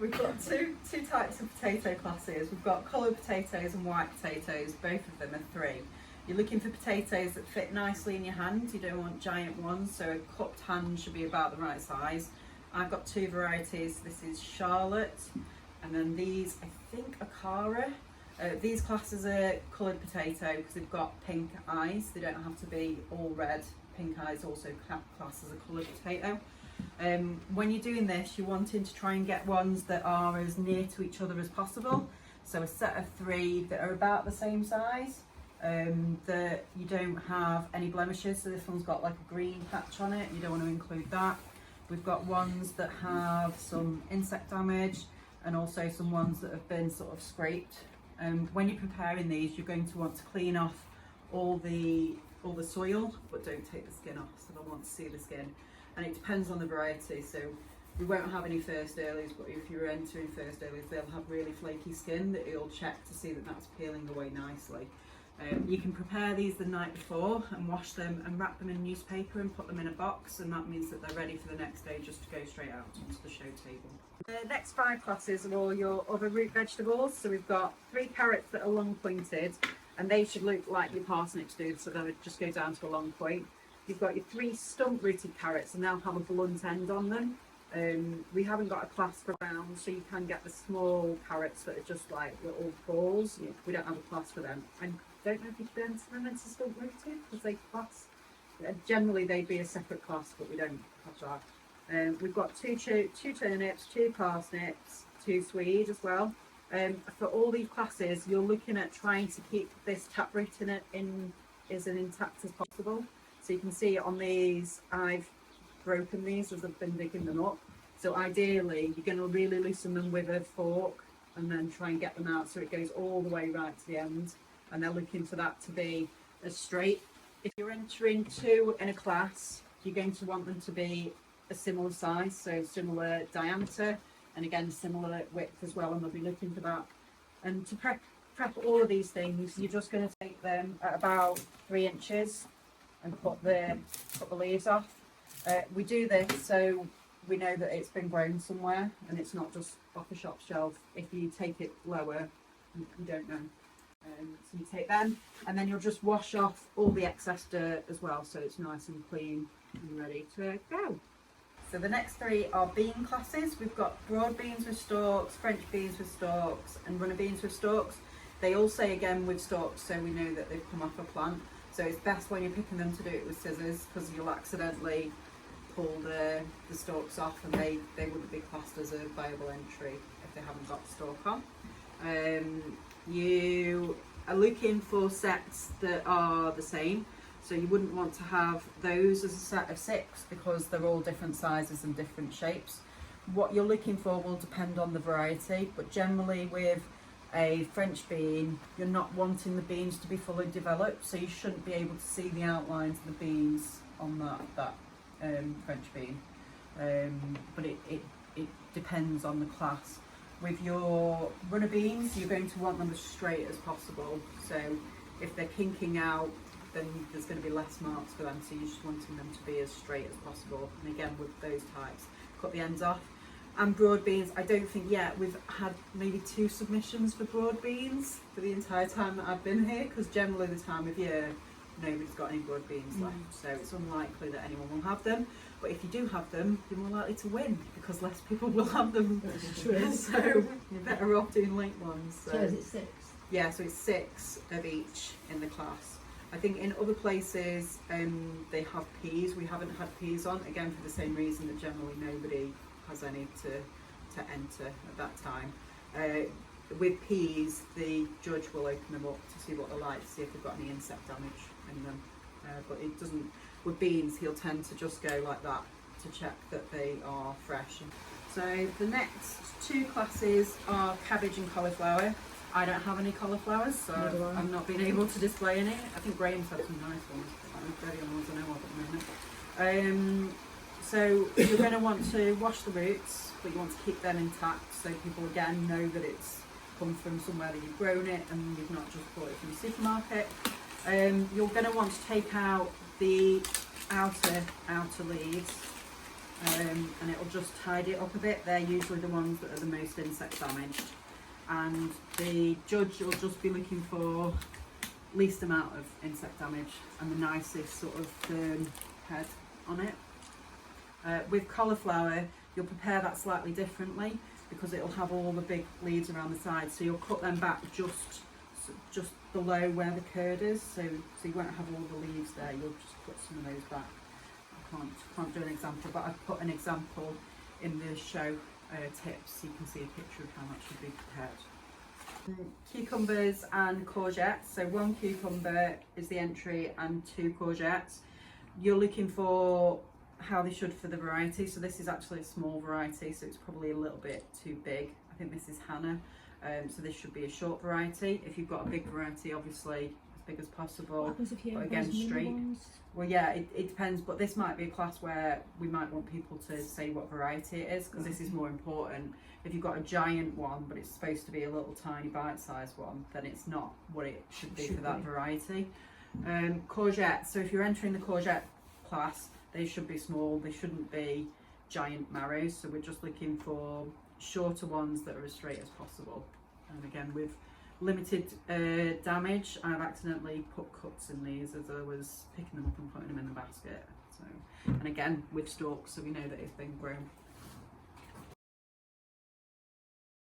we've got two types of potato classes. We've got coloured potatoes and white potatoes. Both of them are 3. You're looking for potatoes that fit nicely in your hand. You don't want giant ones, so a cupped hand should be about the right size. I've got 2 varieties. This is Charlotte, and then these, I think, are Cara. These classes are coloured potato because they've got pink eyes. They don't have to be all red. Pink eyes also class as a coloured potato. When you're doing this, you're wanting to try and get ones that are as near to each other as possible. So a set of 3 that are about the same size, that you don't have any blemishes. So this one's got like a green patch on it. You don't want to include that. We've got ones that have some insect damage and also some ones that have been sort of scraped. When you're preparing these, you're going to want to clean off all the soil, but don't take the skin off, so they'll want to see the skin. And it depends on the variety, so we won't have any first earlies, but if you're entering first earlies, they'll have really flaky skin that you'll check to see that that's peeling away nicely. You can prepare these the night before and wash them and wrap them in newspaper and put them in a box, and that means that they're ready for the next day just to go straight out onto the show table. The next 5 classes are all your other root vegetables. So we've got 3 carrots that are long pointed, and they should look like your parsnips do, so they'll just go down to a long point. You've got your 3 stump rooted carrots, and they'll have a blunt end on them. We haven't got a class for round, so you can get the small carrots that are just like little balls. Yeah. We don't have a class for them. I don't know if you can turn them into stump rooted because they class. Generally, they'd be a separate class, but we don't have that. We've got 2 turnips, 2 parsnips, 2 swede as well. For all these classes, you're looking at trying to keep this taproot in it as intact as possible. So you can see on these, I've broken these as I've been digging them up. So ideally, you're going to really loosen them with a fork and then try and get them out so it goes all the way right to the end. And they're looking for that to be as straight. If you're entering 2 in a class, you're going to want them to be a similar size, so similar diameter, and again similar width as well, and they'll be looking for that. And to prep all of these things, you're just going to take them at about 3 inches and put the leaves off. We do this so we know that it's been grown somewhere and it's not just off a shop shelf. If you take it lower, you don't know. So you take them, and then you'll just wash off all the excess dirt as well, so it's nice and clean and ready to go. So the next 3 are bean classes. We've got broad beans with stalks, French beans with stalks, and runner beans with stalks. They all say again with stalks, so we know that they've come off a plant. So it's best when you're picking them to do it with scissors, because you'll accidentally pull the stalks off, and they wouldn't be classed as a viable entry if they haven't got the stalk on. You are looking for sets that are the same. So you wouldn't want to have those as a set of 6 because they're all different sizes and different shapes. What you're looking for will depend on the variety, but generally with a French bean, you're not wanting the beans to be fully developed, so you shouldn't be able to see the outlines of the beans on that French bean. But it depends on the class. With your runner beans, you're going to want them as straight as possible. So if they're kinking out, then there's going to be less marks for them, so you're just wanting them to be as straight as possible. And again, with those types, cut the ends off. And broad beans, I don't think yet we've had maybe 2 submissions for broad beans for the entire time that I've been here, because generally this time of year nobody's got any broad beans left, so it's unlikely that anyone will have them. But if you do have them, you're more likely to win because less people will have them. That's true. So you're better off doing late ones. So is it 6? Yeah, so it's 6 of each in the class. I think in other places they have peas. We haven't had peas on, again for the same reason that generally nobody has any to enter at that time. With peas, the judge will open them up to see what they're like, to see if they've got any insect damage in them. But it doesn't. With beans, he'll tend to just go like that to check that they are fresh. So the next 2 classes are cabbage and cauliflower. I don't have any cauliflowers, so I've not been able to display any. I think Graham's had some nice ones, but the only ones I know of at the moment. So you're going to want to wash the roots, but you want to keep them intact, so people again know that it's come from somewhere that you've grown it and you've not just bought it from the supermarket. You're going to want to take out the outer leaves, and it'll just tidy it up a bit. They're usually the ones that are the most insect damaged, and the judge will just be looking for least amount of insect damage and the nicest sort of firm head on it. With cauliflower, you'll prepare that slightly differently because it'll have all the big leaves around the side, so you'll cut them back just below where the curd is, so you won't have all the leaves there. You'll just put some of those back. I can't do an example, but I've put an example in the show tips so you can see a picture of how that should be prepared. Cucumbers and courgettes. So 1 cucumber is the entry and 2 courgettes. You're looking for how they should for the variety. So this is actually a small variety, so it's probably a little bit too big. I think this is Hannah, so this should be a short variety. If you've got a big variety, obviously as big as possible. What happens if you but have again, those mini straight. ones? Well, yeah, it depends, but this might be a class where we might want people to say what variety it is, because this is more important. If you've got a giant one, but it's supposed to be a little tiny bite-sized one, then it's not what it should be for that variety. Courgette, so if you're entering the courgette class, they should be small, they shouldn't be giant marrows, so we're just looking for shorter ones that are as straight as possible. And again, with limited damage, I've accidentally put cuts in these as I was picking them up and putting them in the basket. So, and again with stalks, so we know that it's been grown